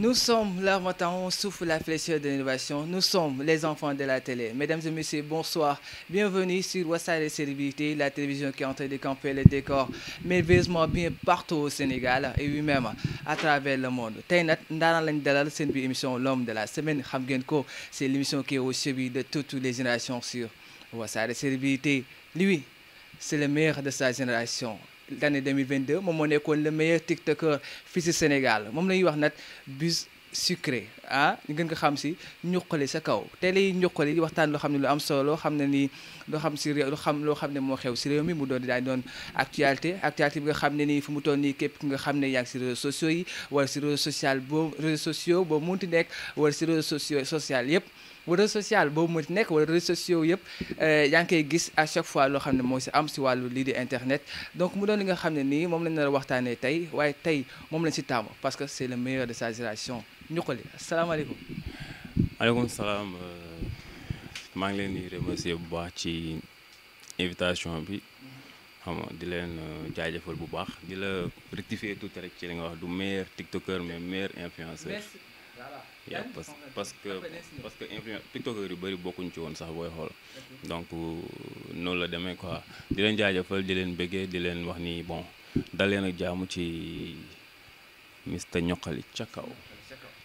Nous sommes leur matin, on souffle la fraîcheur de l'innovation. Nous sommes les enfants de la télé. Mesdames et messieurs, bonsoir. Bienvenue sur les célébrités, la télévision qui est en train de camper le décor merveilleusement bien partout au Sénégal et lui-même à travers le monde. Tey nag ndaanaan lañ dalal seen bi émission l'homme de la semaine xam ngeen ko, c'est l'émission qui est au chevet de toutes les générations sur les célébrités. Lui, c'est le meilleur de sa génération. L'année 2022 moom moo nekkoon le meilleur tiktoker fii ci Sénégal moom la ñuy wax nag bus sucré ah ñu gën ko xam ci ñuqali sa kaw tey lay ñuqali di waxtaan loo xam ne lu am solo loo xam ne nii loo xam ci réew loo xam ne moo xew ci réew mi mu doon di daañ doon actualité bi nga xam ne nii fu mu toll nii képp ki nga xam ne yaa ngi ci réseaux sociaux yi wala ci réseaux sociaux boobu munti nekk wala ci réseaux social yëpp réseau social boobu mu nekk wala réseaux sociaux yëpp yaa ngi koy gis à chaque fois loo xam ne moo ci am ci wàllu lii di internet donc mu doon li nga xam ne nii moom lañ nar a waxtaanee tey waaye tey moom lañ ci taamu parce que c'est le meilleur de sa génération ñuqali asalaamaaleykum. maaleykum salaam maa ngi leen di remercier bu baax ci invitation bi xam nga di leen jaajëfal bu baax di la rectifier tuuti rek ci li nga wax du meilleur tiktoker mais meilleur influenceur. Yeah, parce que tiktokers yu bëri bokkuñ ci woon sax booy xool donc noonu la demee quoi di leen jaajëfal di leen bëggee di leen wax ni bon dal leen ak jaamu ci Mr ñoqali ca kaw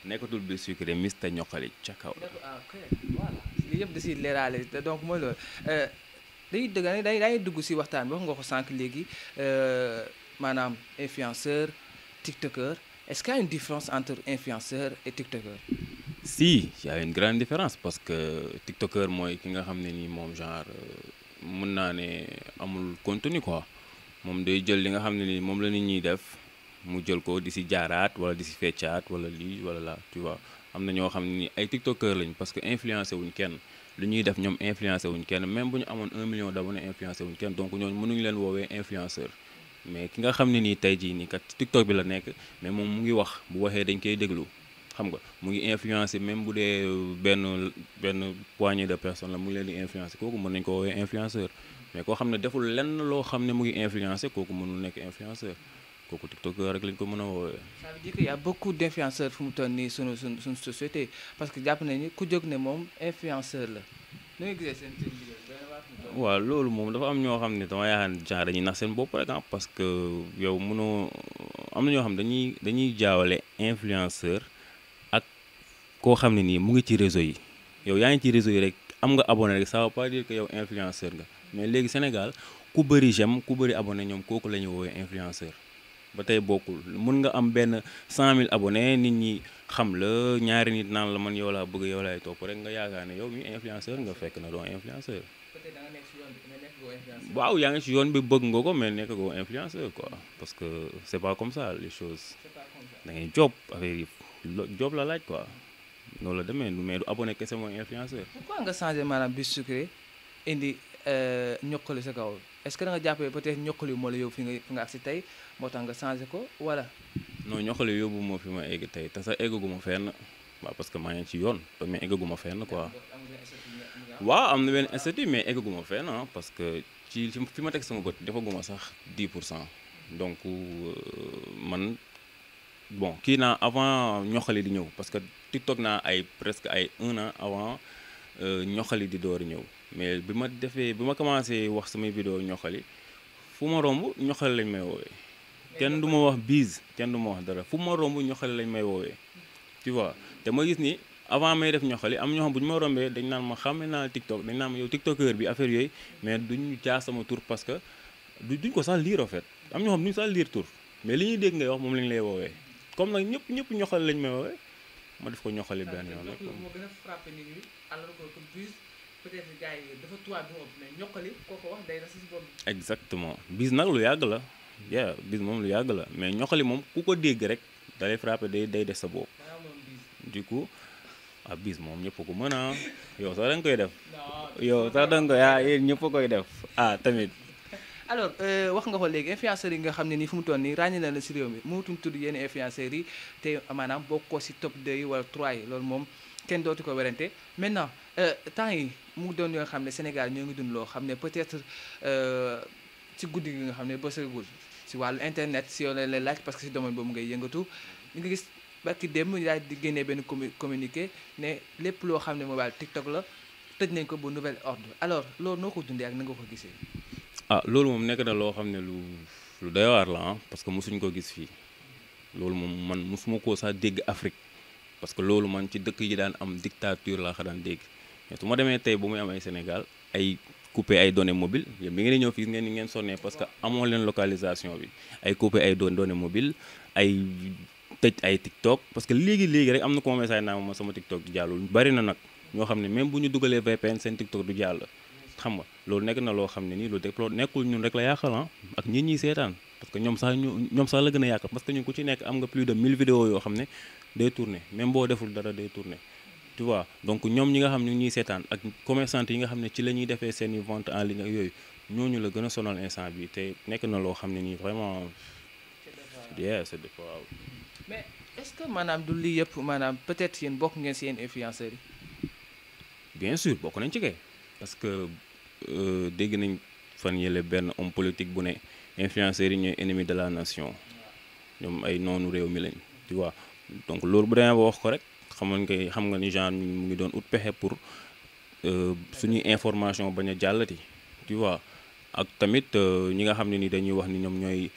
nekkatul bi sucré Mr ñoqali ca kaw. Voilà lii yëpp da ciy leeraale donc mooy loolu dañuy dugg ci waxtaan bi wax nga ko sànq léegi maanaam influenceur tiktoker. Est-ce qu'il y a une différence entre influenceur et tiktoker? Si, il y a une grande différence parce que tiktoker mooy ki nga xam ne nii moom genre mën naa ne amul contenu quoi moom day jël li nga xam ne nii moom la nit ñuy def mu jël ko di ci jaaraat wala di ci feccaat wala lii wala la tu vois am na ñoo xam ne nii ay tiktoker lañ parce que influencé wuñ kenn lu ñuy def ñoom influencé wuñ kenn même bu ñu amoon 1 million d'abonnés influencé wuñ kenn donc ñooñu mënuñu leen woowee influenceur. mais ki nga xam ne nii tey jii nii kat TikTok bi la nekk mais moom mu ngi wax bu waxee dañ koy déglu xam nga mu ngi influencer même bu dee benn poignée de personnes la mu ngi leen di influencer kooku mën nañ ko woowee influenceur mais koo xam ne deful lenn loo xam ne mu ngi influencer kooku mënul nekk influenceur kooku TikToker rek lañ ko mën a woowee. ça veut dire qu'il y a beaucoup d'influenceurs fu mu toll nii suñu société parce que jàpp nañu ku jóg ne moom influenceur la nu nga gisee seen waaw loolu moom dafa am ñoo xam ne dama yaakaar ne genre dañuy nax seen bopp rek parce que yow mënoo am na ñoo xam dañuy jaawale influenceur ak koo xam ne nii mu ngi ci réseau yi yow yaa ngi ci réseau yi rek am nga abonné rek ça veut pas dire que yow influenceur nga mais léegi Sénégal ku bëri j'aime ku bëri abonné ñoom kooku la ñu woowee influenceur ba tey bokkul mën nga am benn 100 000 abonnés nit ñi xam la ñaari nit naan la man yow laa bëgg yow laay topp rek nga yaakaar ne yow mi influenceur nga fekk na doo influenceur. waaw yaa ngi ci yoon bi bëgg nga ko mais nekk goo influenceur quoi parce que c'est pas comme ça les choses da ngay job affaire yi job la laaj quoi noonu la demee mais du abonné kese mooy influenceur. pourquoi nga changé maanaam bus sucré indi ñoqali sa kaw est-ce que da nga jàppee peut-être ñoqali moo la yow fi nga agsi tey moo tax nga changé ko wala. non ñoqali yóbbu moo fi ma egg tey te sax eggaguma fenn waaw parce que maa ngi ci yoon mais eggaguma fenn quoi. waaw am na benn institut mais eggaguma fenn parce que ci fi ma teg sama bët defaguma sax 10% donc man bon kii naa avant ñoxali di ñëw parce que TikTok naa ay presque ay 1 an avant ñoxali di door ñëw mais bi ma commencé wax samay vidéo ñoxali fu ma romb ñoxali lañ may woowee kenn du ma wax bise kenn du ma wax dara fu ma romb ñoxali lañ may woowee tu vois te ma gis ni avant may def ñoxali am ñoo xam bu ñu ma rombee dañ naan ma xàmme naa TikTok dañ naan ma yow TikToker bi affaire yooyu mais duñu jaar sama tur parce que duñ ko sax lire en fait am ñoo xam duñu sax lire tur mais li ñuy dégg ngay wax moom lañ lay woowee comme nag ñëpp ñoxali lañ may woowee ma def ko ñoxali benn yoon rek. moo gën a frappé nit ñi alors que bise peut-être gars yi dafa tuwaat bi mais ñoxali kooku wax day rasi si bopp. exactement bise nag lu yàgg la bise moom lu yàgg la mais ñoxali moom ku ko dégg rek da lay frappé day des sa bopp du coup. bis moom ñëpp ko mën a yow sax da nga koy def yow sax da nga koy yéen ñëpp koy def tamit. alors wax nga ko léegi influenceurs yi nga xam ne nii fu mu toll nii ràññee na la si réew mi mënatuñ tudd yenn influenceurs yi te maanaam bokk ko si top 2 yi wala 3 yi loolu moom kenn dootu ko werante maintenant temps yi mu doon yoo xam ne Sénégal ñoo ngi dund loo xam ne peut-être ci guddi gi nga xam ne bësagul si wàllu internet si yow la laaj parce que si domaine boobu ngay yëngatu li nga gis ba ki dem daal di génnee benn communiqué ne lépp loo xam ne moo daal TikTok la tëj nañ ko bu nouvel ordre alors loolu noo ko dundee ak na nga ko gisee. ah loolu moom nekk na loo xam ne lu doy waar la ah parce que mosuñ ko gis fii loolu moom man mosuma koo sax dégg Afrique parce que loolu man ci dëkk yi daan am dictature laa ko daan dégg mais su ma demee tey bu muy am ay Sénégal ay coupé ay données mobiles yéen bi ngeen di ñëw fii ngeen ni ngeen sonnee parce que amoo leen localisation bi ay coupé ay données mobiles ay tëj ay TikTok parce que léegi rek am na ko ma message naa ma sama TikTok du jàllul bari na nag ñoo xam ne même bu ñu dugalee VPN seen TikTok du jàll xam nga loolu nekk na loo xam ne nii lu déplore nekkul ñun rek la yàqal ak ñit ñi seetaan parce que ñoom sax la gën a yàqal parce que ñun ku ci nekk am nga plus de 1000 vidéos yoo xam ne day tourner même boo deful dara day tourner tu vois donc ñoom ñi nga xam ne ñuy seetaan ak commerçant yi nga xam ne ci la ñuy defee seen i vente en ligne ak yooyu ñooñu la gën a sonal instant bi te nekk na loo xam ne nii vraiment c'est des fois mais est-ce que maanaam du lii yëpp maanaam peut-être yéen bokk ngeen si yéen influenceurs yi. bien sûr bokk nañ ci kay parce que dégg nañ fan yële benn homme politique bu ne influenceurs yi ñooy ennemi de la nation ñoom ay noonu réew mi lañ tu vois donc loolu bu demee ba wax ko rek xam nga ni genre mu ngi doon ut pexe pour suñuy information bañ a jàllati tu vois ak tamit ñi nga xam ne ni dañuy wax ni ñoom ñooy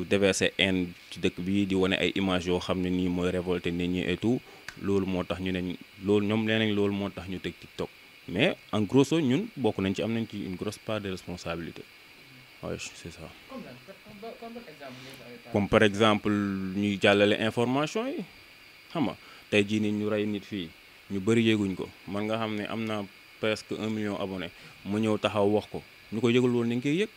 déverser haine ci dëkk bi di wane ay images yoo xam ne nii mooy révolter nit ñi et tout loolu moo tax ñu ne loolu ñoom nee nañ loolu moo tax ñu teg TikTok mais en grosso ñun bokk nañ ci am nañ ci une grosse part de responsabilité waaye c'est ça. comme par exemple ñuy jàllale information yi xam nga tey jii nii ñu rey nit fii ñu bëri yéguñ ko man nga xam ne am na presque 1 million abonné mu ñëw taxaw wax ko ñu ko yëgul woon nañ koy yëg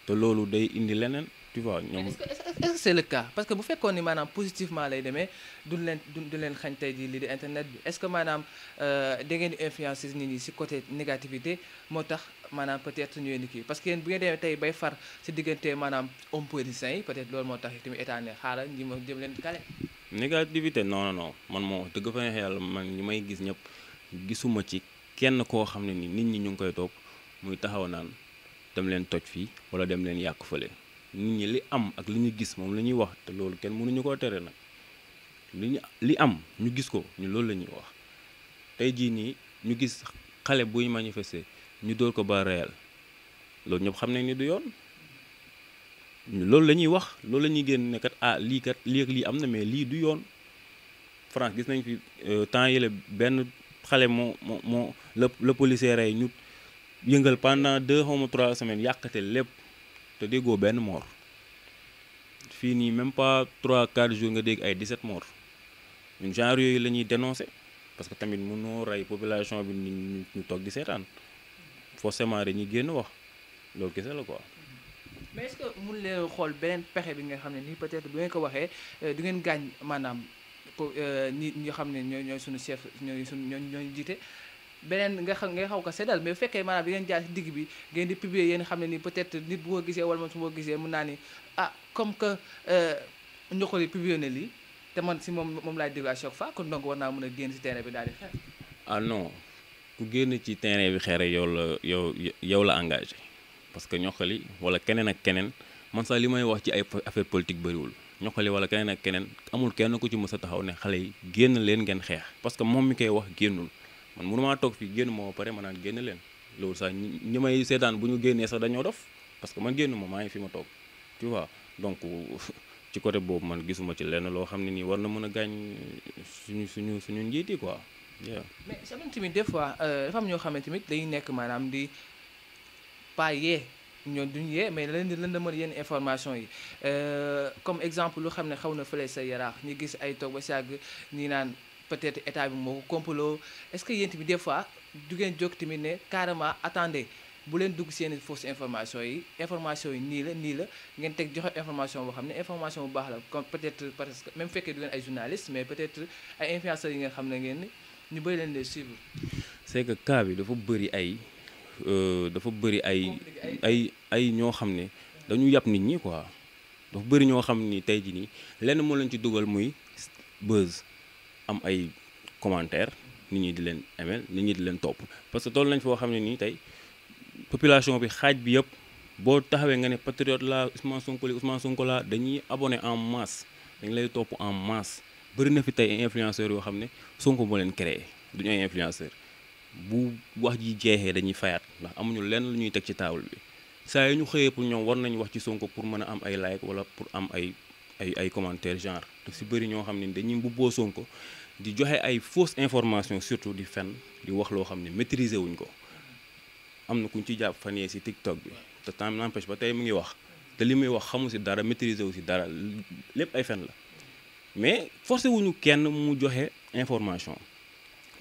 te loolu day indi leneen tu vois ñoom. est-ce que c'est le cas parce que bu fekkoon ni maanaam positivement lay demee du leen xañ tey jii lii di internet bi est-ce que maanaam da ngeen di influencer nit ñi ci côté négativité moo tax maanaam peut-être ñu indi kii parce que yéen bu ngeen demee tey bay far ci diggante maanaam homme politicien yi peut-être loolu moo tax tamit état ne xaaral ñi ma jëm leen kale. négativité non man moo dëgg fa neex yàlla man ñi may gis ñëpp gisuma ci kenn koo xam ne ni nit ñi ñu ngi koy topp muy taxaw naan dem leen toj fii wala dem leen yàq fële. nit ñi li am ak li ñu gis moom la ñuy wax te loolu kenn mënuñu koo tere nag li am ñu gis ko ñu loolu la ñuy wax tey jii nii ñu gis xale buy manifester ñu dóor ko ba réel loolu ñëpp xam nañ ni du yoon loolu la ñuy wax loolu la ñuy génn ne kat lii ak lii am na mais lii du yoon France gis nañ fi temps yële benn xale moo le policier rey ñu yëngal pendant 2 xaw ma 3 semaines yàqate lépp te déggoo benn mort fii nii même pas 3-4 jours nga dégg ay 17 morts ñun genre yooyu la ñuy dénoncer parce que tamit mënoo rey population bi ñu toog di seetaan forcément dañuy génn wax loolu kese la quoi. mais est-ce que mun leen xool beneen pexe bi nga xam ne nii peut-être bu ngeen ko waxee du ngeen gaañ maanaam ñi nga xam ne ñooy suñu chef ñooy jiite. beneen nga xaw ko seddal mais bu fekkee maanaam di ngeen jaar ci digg bi ngeen di publier yéen xam ne ni peut-être nit bu ko gisee wala man su ma ko gisee mën naa ni comme que Ndiokhoul yi publier na lii te man si moom laay déglu à chaque fois kon donc war naa mën a génn si terrain bi daal di xeex. non ku génn ci terrain bi xeex yow la engagé parce que Ndiokhoul yi wala keneen ak keneen man sax li may wax ci ay affaire politique bëriwul Ndiokhoul yi wala keneen ak keneen amul kenn ku ci mës a taxaw ne xale yi génn leen ngeen xeex parce que moom mi koy wax génnul. man mënumaa toog fii génn moo pare ma naan génn leen loolu sax ñi may seetaan bu ñu génnee sax dañoo dof parce que man génn ma maa ngi fi ma toog tu vois donc ci côté boobu man gisuma ci lenn loo xam ne nii war na mën a gaañ suñu njiit yi quoi. mais sama tamit des fois dafa am ñoo xam ne tamit dañuy nekk maanaam di pas yee ñoo duñu yee mais leen di lëndëmal yenn information yi comme exemple lu xam ne xaw na fële sa yaraax ñu gis ay toog ba sàgg ñi naan. peut-être état bi moo ko complot est-ce que yéen tamit des fois du ngeen jóg tamit ne carrément attendez bu leen dugg seen fausse information yi nii la ngeen teg joxe information boo xam ne information bu baax la comme peut-être parce que même fekkee du ngeen ay journalistes mais peut-être ay influenceurs yi nga xam ne ngeen ñu bëri leen de suivre. c'est que cas bi dafa bëri ay ñoo xam ne dañu yàpp nit ñi quoi dafa bëri ñoo xam ni tey jii nii lenn moo leen ci dugal muy buzz. am ay commentaires nit ñi di leen aimer nit ñi di leen topp parce que toll nañ foo xam ne nii tey population bi xaaj bi yëpp boo taxawee nga ne patriote la Ousmane Sonko la dañuy abonné en masse dañ lay topp en masse bëri na fi tey influenceurs yoo xam ne Sonko moo leen créé duñu ay influenceur bu wax ji jeexee dañuy fayaat ndax amuñu lenn lu ñuy teg ci table bi saa yi ñu xëyee pour ñoom war nañu wax ci Sonko pour mën a am ay like wala pour am ay commentaires genre te si bëri ñoo xam ne dañuy mbubboo Sonko di joxe ay fausse information surtout di fen di wax loo xam ne maîtriser wuñ ko am na kuñ ci jàpp fan yee si TikTok bi te temps n'empêche ba tey mu ngi wax te li muy wax xamu si dara maîtriser wu si dara lépp ay fen la mais forcé wuñu kenn mu joxe information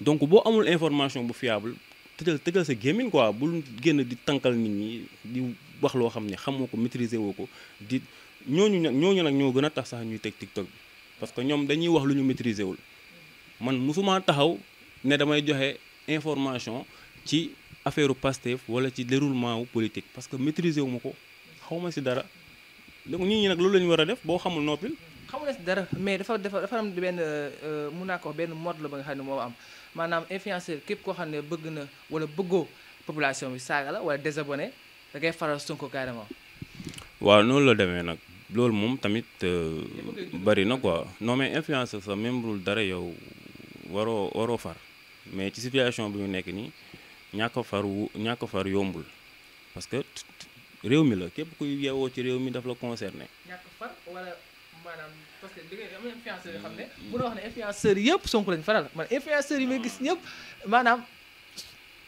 donc boo amul information bu fiable tëjal sa gémmiñ quoi bul génn di tànkal nit ñi di wax loo xam ne xamoo ko maîtriser woo ko di ñooñu nag ñoo gën a tax sax ñuy teg TikTok bi parce que ñoom dañuy wax lu ñu maîtriser wul man musuma taxaw ne damay joxe information ci affaire Pastef wala ci déroulement wu politique parce que maîtriser wu ma ko xaw ma si dara donc nit ñi nag loolu la ñu war a def boo xamul noppil. xamu na si dara mais dafa am benn mun naa ko wax benn mode la ba nga xam ne moo am maanaam influenceur képp koo xam ne bëgg na wala bëggoo population bi saaga la wala désabonné da ngay faral Sonko carrément. waaw noonu la demee nag loolu moom tamit bari na quoi non mais influenceur sax même bul dara yow waroo far mais ci situation bi ñu nekk nii ñàkk far yombul parce que réew mi la képp kuy yeewoo ci réew mi daf la concerné. ñàkk far wala maanaam parce que da ngay am influenceurs yoo xam ne mën na wax ne influenceurs yëpp Sonko lañu faral man influenceurs yi may gis ñëpp maanaam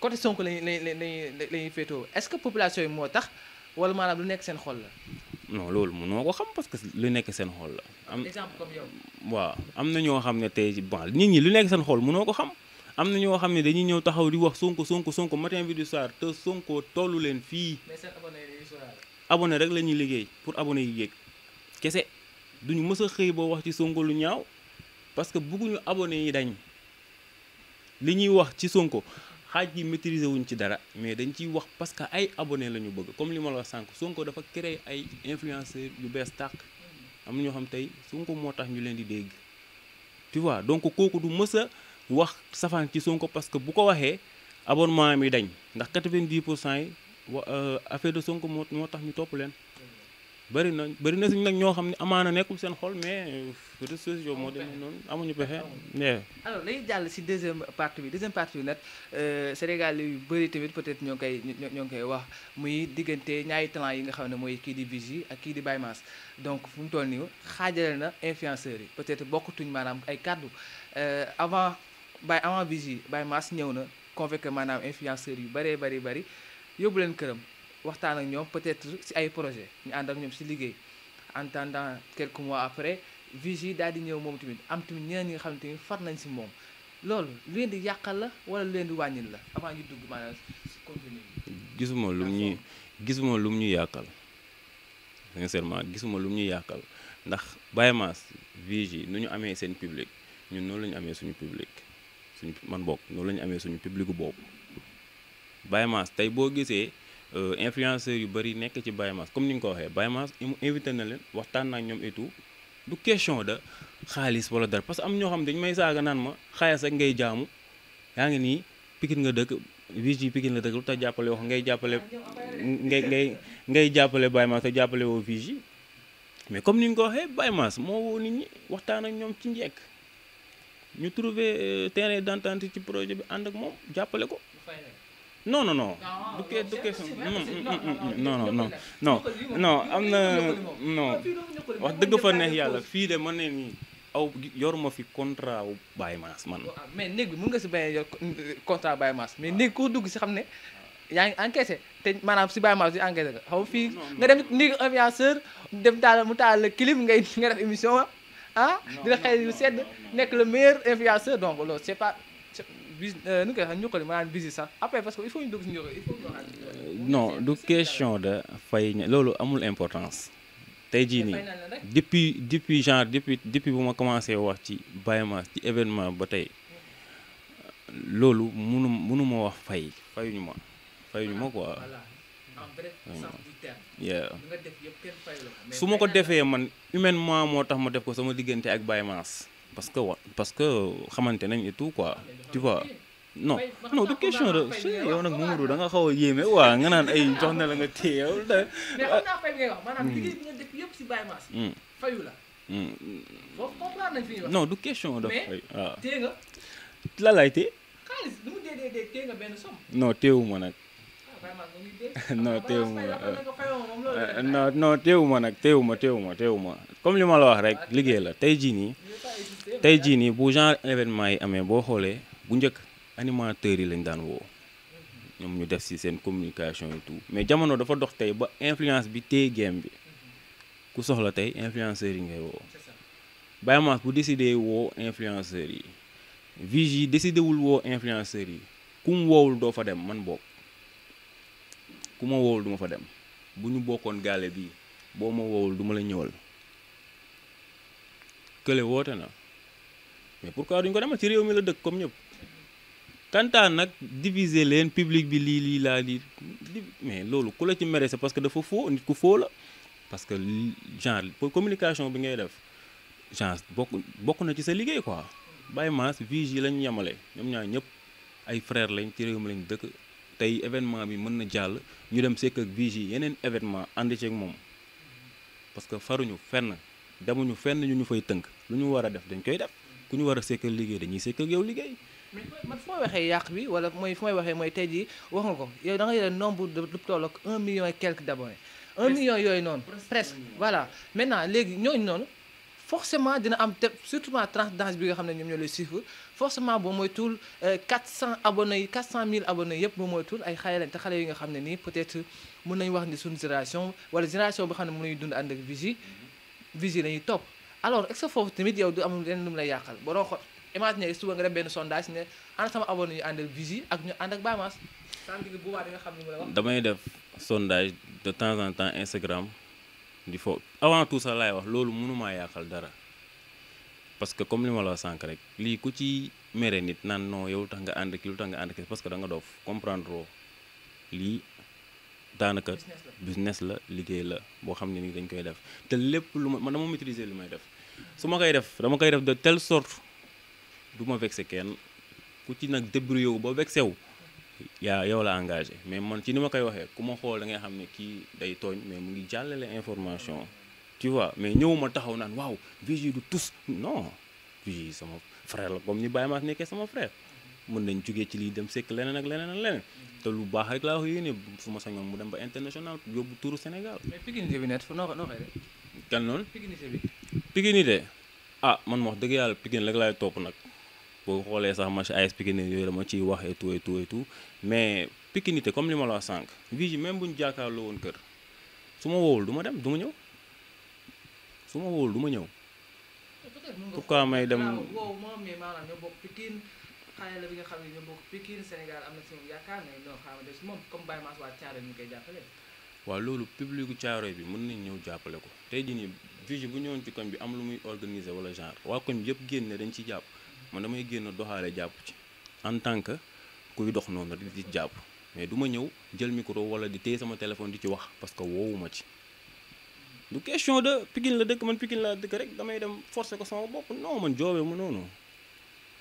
côté Sonko lañuy féetoo est-ce que population yi moo tax wala maanaam lu nekk seen xol la. non loolu mënoo ko xam parce que lu nekk seen xol la. am exemple comme yow. waaw am na ñoo xam ne tey bon nit ñi lu nekk seen xol mënoo ko xam am na ñoo xam ne dañuy ñëw taxaw di wax Sonko matin midi soir te Sonko tollu leen fii. mais seen abonné yi soxla abonné rek la ñuy liggéey pour abonné yi yéeg kese duñu mës a xëy boo wax ci Sonko lu ñaaw parce que bëgguñu abonné yi dañ li ñuy wax ci Sonko xaaj yi maîtriser wuñ ci dara mais dañ ciy wax parce que ay abonné la ñu bëgg comme li ma la wax sànq Sonko dafa créer ay influenceurs yu bees tàq am na ñoo xam tey Sonko moo tax ñu leen di dégg tu vois donc kooku du mës a wax safaan ci Sonko parce que bu ko waxee abonnement mi dañ ndax 90% yi affaire de Sonko moo tax ñu topp leen bëri na si nag ñoo xam ne amaana nekkul seen xol mais réseaux sociaux moo demee noonu amuñu pexe. alors dañuy jàll si deuxième partie bi nag Sénégal yu bëri tamit peut-être ñoo ngi koy wax muy diggante ñaari talent yi nga xam ne mooy kii di Vigie ak kii di Baye Mass donc fu mu toll nii xaajale na influenceurs yi peut-être bokkatuñ maanaam ay kàddu avant Vigie Baye Mass ñëw na convoqué maanaam influenceurs yu bëri yóbbu leen këram. waxtaan ak ñoom peut-être ci ay projet ñu ànd ak ñoom ci liggéey en attendant quelques mois après Vigie daal di ñëw moom tamit am tamit ñeneen ñi nga xam ne tamit far nañ ci moom loolu lu leen di yàqal la wala lu leen di wàññil la avant ñu dugg maanaam ci contenu bi. gisuma lu mu ñuy yàqal sincèrement gisuma lu mu ñuy yàqal ndax Baye Mass Vigie nu ñu amee seen public ñun noonu la ñu amee suñu public man bokk noonu la ñu amee suñu public boobu Baye Mass tey boo gisee. Influenceurs yu bëri nekk ci Baye Mass comme ni nga ko waxee Baye Mass invité na leen waxtaan na ak ñoom et tout du question de xaalis wala dara parce que am ñoo xam dañu may saaga naan ma xaalis ak ngay jaamu yaa ngi nii Pikine nga dëkk Vigie Pikine la dëkk lu tax jàppale wax ngay jàppale Baye Mass te jàppale woo Vigie mais comme ni nga ko waxee Baye Mass moo woo nit ñi waxtaan ak ñoom ci njekk ñu trouver terrain d'entente ci projet bi ànd ak moom jàppale ko. non du question non am na non wax dëgg fa neex yàlla fii de man ne nii yoruma fi contrat wu Baye Mass man. mais néeg bi mën nga si bañ a yor contrat Baye Mass mais néeg koo dugg si xam ne yaa ngi encaissé te maanaam si Baye Mass di encaissé nga xaw fii nga dem néeg influenceur dem mu taal la clim nga def émission dina xëy yu sedd nekk le meilleur influenceur donc loolu c'est pas. nu koy wax ñu ko maanaam Vigie sax après parce que il faut ñu dugg si non du question de fay loolu amul importance tey jii nii depuis bu ma commencé wax ci Baye Mass ci événement ba tey loolu mënu ma wax fayuñu ma quoi. su ma ko defee man humainement moo tax ma def ko sama diggante ak Baye Mass parce que xamante nañ et tout quoi tu vois non du question de yow nag Mamadou da nga xaw a yéeme waa nga naan ay jox na la nga téye yow mais xam naa fay bi ngay wax maanaam liggéey bi nga def yëpp si Baye Mass fayu la foofu comprendre nañ fi ñuy wax. non du question daf mais waaw téye nga la lay téye xaalis lu mu dee téye nga benn somme. non téewuma nag vraiment mu ngi dee. non téewuma non non téewuma nag téewuma comme li ma la wax rek liggéey la tey jii nii bu genre événement yi amee boo xoolee bu njëkk animateurs yi lañ daan woo ñoom ñu def ci seen communication et tout mais jamono dafa dox tey ba influence bi téye game bi ku soxla tey influenceurs yi ngay woo Baye Mass bu décidé woo influenceurs yi Vigi décidé wul woo influenceurs yi ku mu woowul doo fa dem man bokk ku ma woowul du ma fa dem bu ñu bokkoon gaale bii boo ma woowul du ma la ñëwal kële woote na mais pourquoi duñ ko demal ci réew mi la dëkk comme ñëpp kantaan nag diviser leen public bi lii laa lii mais loolu ku la ci mere c'est parce que dafa faux nit ku faux la parce que genre pour communication bi ngay def genre bokk na ci sa liggéey quoi Baye Mass Vigi lañu yemale ñoom ñaar ñëpp ay frère lañ ci réew mi lañ dëkk tey événement bi mën na jàll ñu dem sekk ak Vigi yeneen événement ànd ceeg moom parce que faruñu fenn demuñu fenn ñu fay tënk lu ñu war a def dañ koy def ku ñu war a sekk ak liggéey dañuy sekk ak yow liggéey. mais man fu may waxee yàq bi wala mooy fu may waxee mooy tey jii wax nga ko yow da nga yore nombre de lu toll ak 1 million et quelques d'abonnés 1 million yooyu noonu presque voilà maintenant léegi ñooñu noonu forcément dina am te surtout tranche d'âge bi nga xam ne ñoom ñoo lay suivre forcément boo moytuwul 400 abonnés yi 400 000 abonnés yëpp boo moytuwul ay xale lañ te xale yi nga xam ne nii peut-être mën nañu wax ni suñu génération wala génération bi xam ne mën nañu dund ànd ak Vigi la ñuy topp alors est-ce que foofu tamit yow du amul lenn lu mu lay yàqal boo doon xool imaginer suba nga def benn sondage ne ana sama abonné yu ànd ak Vigi ak ñu ànd ak Baye Mass c'est-à-dire bu baax di nga xam ni mu la wax. damay def sondage de temps en temps Instagram di fo avant tout ça laay wax loolu mënumaa yàqal dara parce que comme li ma la wax sànq rek lii ku ci mere nit naan non yow tax nga ànd ki lu tax nga ànd ki parce que da nga doof comprendre lii daanaka business la liggéey la boo xam ne ni dañ koy def te lépp lu man dama maîtriser li may def su ma koy def dama koy def de telle sorte du ma vexé kenn ku ci nag débrouillé wu ba vexé wu yaa yow la engagé mais man ci ni ma koy waxee ku ma xool da ngay xam ne kii day tooñ mais mu ngi jàllale information tu vois mais ñëwuma taxaw naan waaw Vigi du tous non Vigi sama frère la comme ni Baye Mass nekkee sama frère mën nañ jógee ci lii dem sekk leneen ak leneen te lu baax rek laa ko yéene su ma sañoon mu dem ba international yóbbu turu Sénégal. mais pikinité bi net noo koy def. kan noonu. pikinité bi. pikinité ah man wax dëgg yàlla pikin rek laay topp nag boo xoolee sax match AS Pikine yooyu dama ciy wax et tout mais pikinité comme li ma la wax sànq Vigi même bu ñu jàkkaarloo woon kër su ma woowul du ma dem du ma ñëw su ma woowul du ma ñëw. pourquoi may dem. wow moom mais maanaam ñoo bokk Pikine xale la bi nga xam ne ñoo bokk Pikine Sénégal am na si moom yaakaar ne non xaaral des moom comme Baye Mass waa Thiaroye ñu koy jàppale. waaw loolu publicu Thiaroye bi mën nañ ñëw jàppale ko tey jii nii Vigi bu ñëwoon ci koñ bi am lu muy organiser wala genre waa koñ bi yëpp génne dañ ci jàpp man damay génn doxaale jàpp ci en tant que kuy dox noonu di ci jàpp mais du ma ñëw jël micro wala di téye sama téléphone di ci wax parce que woowuma ci. du question de Pikine la dëkk man Pikine laa dëkk rek damay dem forcer ko sama bopp non man joobee mu noonu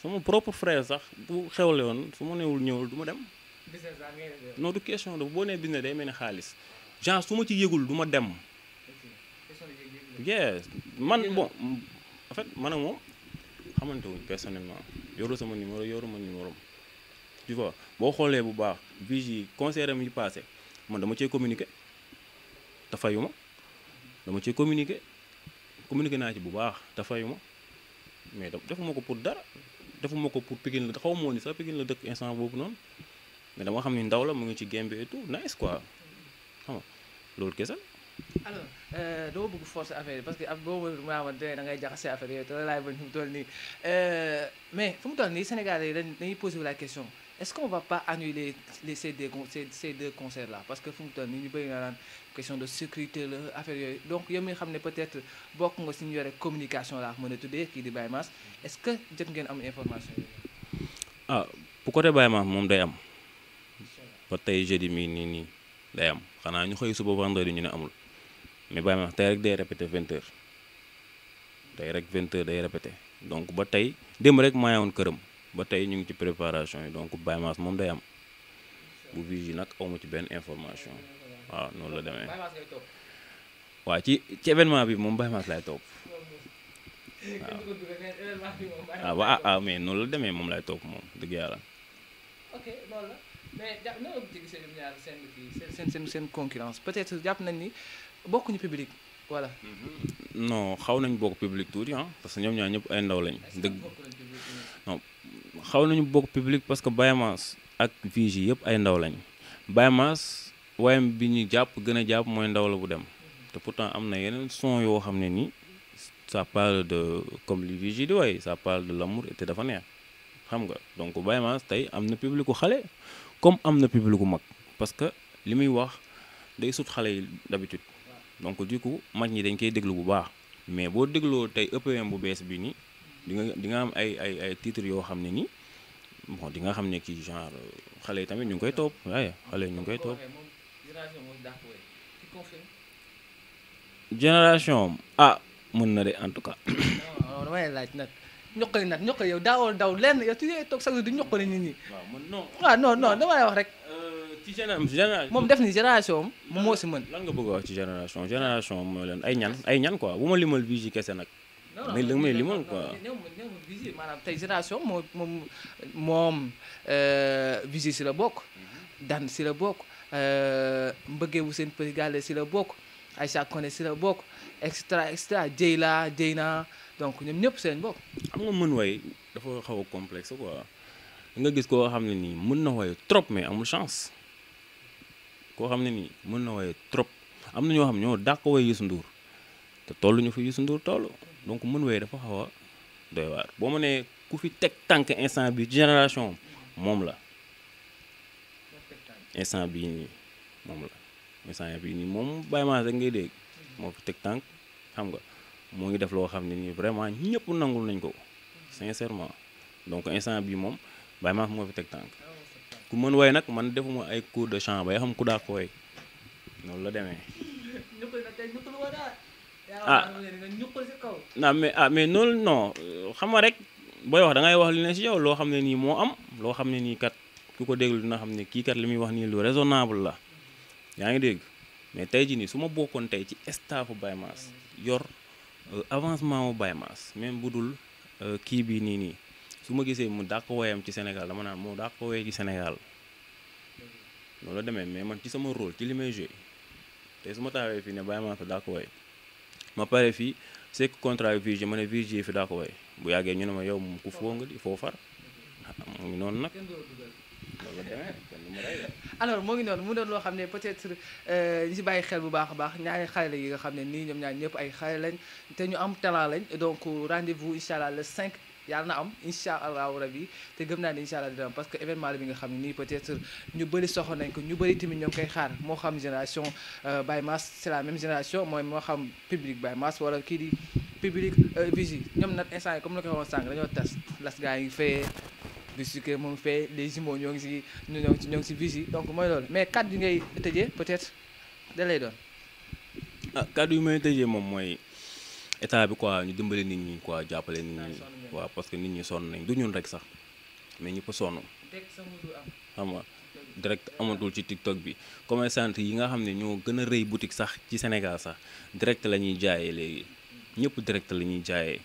sama propre frère sax bu xewle woon su ma newul ñëwul du ma dem. non du question de boo nee business day mel ni xaalis genre su ma ci yëgul du ma dem. yes man bon en fait man ak moom xamante wuñ personnellement yoru sama numéro yoru ma numéro tu vois boo xoolee bu baax Vigi concert am yi passé man dama cee communiqué te fayu ma dama cee communiqué naa ci bu baax te fayu ma mais defuma ko pour dara defuma ko pour Pikine la xaw ma woon ni sax Pikine la dëkk instant boobu noonu mais dama xam ni ndaw la mu ngi ci game bi et tout nice quoi xam nga loolu kese. alors dama bëgg forcer affaire yi parce que ab boobu maanaam da ngay jaxase affaire yooyu te laay bañ fu mu toll nii mais fu mu toll nii Sénégalais yi dañuy poser la question est-ce qu'on va pas annuler ces deux concerts là parce que fu mu toll nii ñu bëri na naan question de sécurité la affaire yooyu donc yow mi nga xam ne peut-être bokk nga si ñu yore communication laa mën a tuddee kii di Baye Mass est-ce que jot ngeen am information yi. ah bu côté Baye Mass moom day am ba tey jeudi mii nii day am xanaa ñu xëy suba vendredi ñu ne amul. mais Baye Mass tey rek day répété 20h tey rek 20h day répété donc ba tey démb rek maa woon këram ba tey ñu ngi ci préparation yi donc Baye Mass moom day am bu Vigi nag awma ci benn information waaw noonu la demee waaw ci événement bi moom Baye Mass laay topp waaw mais noonu la demee moom lay topp moom dëgg yàlla. ok loolu la mais jàpp na nga ci gisee ñoom ñaar seen kii seen concurrence peut-être jàpp nañ ni bokkuñu public voilà. non xaw nañ bokk public tuuti parce que ñoom ñaar ñëpp ay ndaw lañ. dëgg non xaw nañu bokk public parce que Baye Mass ak Vigie yëpp ay ndaw lañ Baye Mass wayam bi ñu jàpp gën a jàpp mooy ndaw la bu dem te pourtant am na yeneen son yoo xam ne nii ça parle de comme li Vigie di way ça parle de l'amour et te dafa neex xam nga donc Baye Mass tey am na public ku xale comme am na public ku mag parce que li muy wax day sut xale yi d'habitude donc du coup mag ñi dañ koy déglu bu baax mais boo dégloo tey EPM bu bees bi nii di nga am ay titres yoo xam ne nii bon di nga xam ne kii genre xale yi tamit ñu ngi koy topp waaye xale yi ñu ngi koy topp. génération mën na de en tout cas. non damay laaj nag ñoqali yow daawoo daw lenn yow tu toog sax di ñoqali nit ñi. waaw non damay wax rek. ci génération moom def ni génération moom moo si mën. lan nga bëgg a wax ci génération mooy leen ay ñan quoi bu ma limal Vigie kese nag. mais li nga may limal quoi. Vigie maanaam tey génération moom Vigie si la bokk. Dan si la bokk mbëggee bu seen petit gàlle si la bokk Aïcha Koné si la bokk extra Dieyna donc ñoom ñëpp seen bokk. xam nga mën way dafa xaw a complexe quoi nga gis koo xam ne nii mën na way trop mais amul chance koo xam ne nii mën na way trop am na ñoo xam ñoo dàq way Youssou Ndour te tollu ñu fi Youssou Ndour toll donc mën way dafa xaw a doy waar boo ma nee ku fi teg tànk instant bi génération moom la instant bii nii moom la instant bii nii moom Baye Mass rek ngay dégg moo fi teg tànk xam nga moo ngi def loo xam ne nii vraiment ñëpp nangul nañ ko sincèrement donc instant bii moom Baye Mass moo fi teg tànk ku mën way nag man defuma ay cours de chant bay xam ku daa ko way noonu la demee. mais noonu non xam nga rek booy wax da ngay wax li ne si yow loo xam ne nii moo am loo xam ne nii kat ku ko déglu dina xam ne kii kat li muy wax nii lu raisonnable la yaa ngi dégg mais tey jii nii su ma bokkoon tey ci staffu Baye Mass yor avancement wu Baye Mass même bu dul kii bii nii su ma gisee mu dàq woyam ci Sénégal dama naan moo dàq woyee ci Sénégal loolu la demee mais man ci sama rôle ci li may joué tey su ma taawee fii ne Baye Mass dàq woy ma pare fii c'est que contrat yu Vigie ma ne Vigie fi dàq woy bu yàggee ñu ne ma yow ku foo nga di foo far mu ngi noonu nag. alors moo ngi noonu mu doon loo xam ne peut-être ñu si bàyyi xel bu baax a baax ñaari xale la yi nga xam ne nii ñoom ñaar ñëpp ay xale lañ te ñu am talent lañ donc rendez-vous incha allah le 5 yàlla na am incha allahu rabi te gëm naa ne incha allah dina am parce que événement la bi nga xam ne nii peut-être ñu bëri soxla nañ ko ñu bëri tamit ñoo ngi koy xaar moo xam génération Baye Mass c'est la même génération mooy moo xam public Baye Mass wala kii di public Vigie ñoom nag instant yi comme na ko waxoon sànq dañoo tas las gaa yi fayee biscuit moom fee les jumeaux ñoo ngi si Vigie donc mooy loolu mais kàddu yi ngay tëjee peut-être da lay doon. kàddu yi may tëjee moom mooy état bi quoi ñu dimbali nit ñi quoi jàppale nit ñi waaw parce que nit ñi sonn nañ du ñun rek sax mais ñëpp sonn xam nga direct amatul ci TikTok bi commerçant yi nga xam ne ñoo gën a rëy boutique sax ci Sénégal sax direct la ñuy jaayee léegi ñëpp direct la ñuy jaayee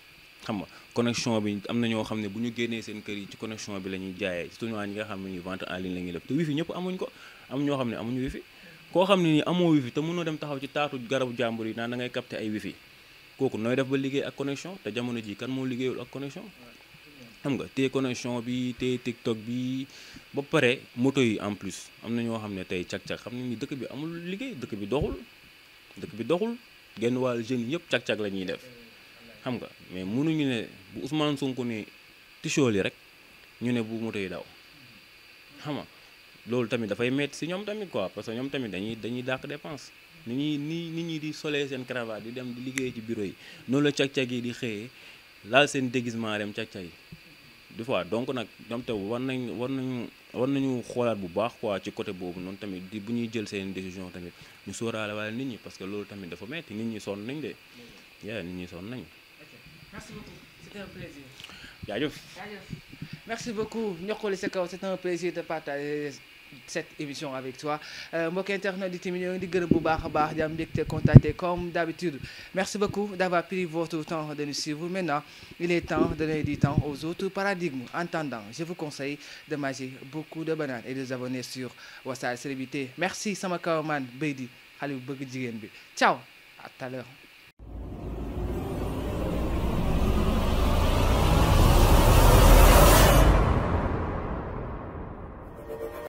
xam nga connexion bi am na ñoo xam ne bu ñu génnee seen kër yi ci connexion bi la ñuy jaayee surtout ñi nga xam ne ñu vente en ligne la ñuy def te wifi ñëpp amuñ ko am ñoo xam ne amuñu wifi koo xam ne nii amoo wifi te mënoo dem taxaw ci taatu garabu jàmbur yi naan da ngay capter ay wifi kooku nooy def ba liggéey ak connexion te jamono ji kan moo liggéeyul ak connexion xam nga téye connexion bi téye TikTok bi ba pare moto yi en plus am na ñoo xam ne tey cag-cag xam ne ni dëkk bi amul liggéey dëkk bi doxul genn wàll jeunes yëpp cag-cag la ñuy def xam nga mais mënuñu ne bu Ousmane Sonko ne tichool yi rek ñu ne bu moto yi daw xam nga loolu tamit dafay metti si ñoom tamit quoi parce que ñoom tamit dañuy dàq dépense nit ñi di solee seen cravate di dem di liggéey ci bureau yi noonu la cag-cag yi di xëyee laal seen déguisement dem cag-cag yi des fois donc nag ñoom te war nañu xoolaat bu baax quoi ci côté boobu noonu tamit di bu ñuy jël seen décision tamit ñu sóoraale wala nit ñi parce que loolu tamit dafa metti nit ñi sonn nañ de nit ñi sonn nañ. Merci beaucoup, c'était un plaisir. jaajëf. Merci beaucoup ñoqali sa kaw c'est un plaisir de partager cette émission avec toi mbokk internet di tamit ñoo ngi di gërëm bu baax a baax di am mbégte contacter comme d'habitude. Merci beaucoup d'avoir pris votre temps de nous suivre. Maintenant il est temps de donner du temps aux autres paradigmes. En attendant, je vous conseille de manger beaucoup de bananes et de vous abonner sur Wassare Célébrité. Merci sama kawaman Beydi xale bu bëgg jigéen bi. Ciao, à tout à l'heure.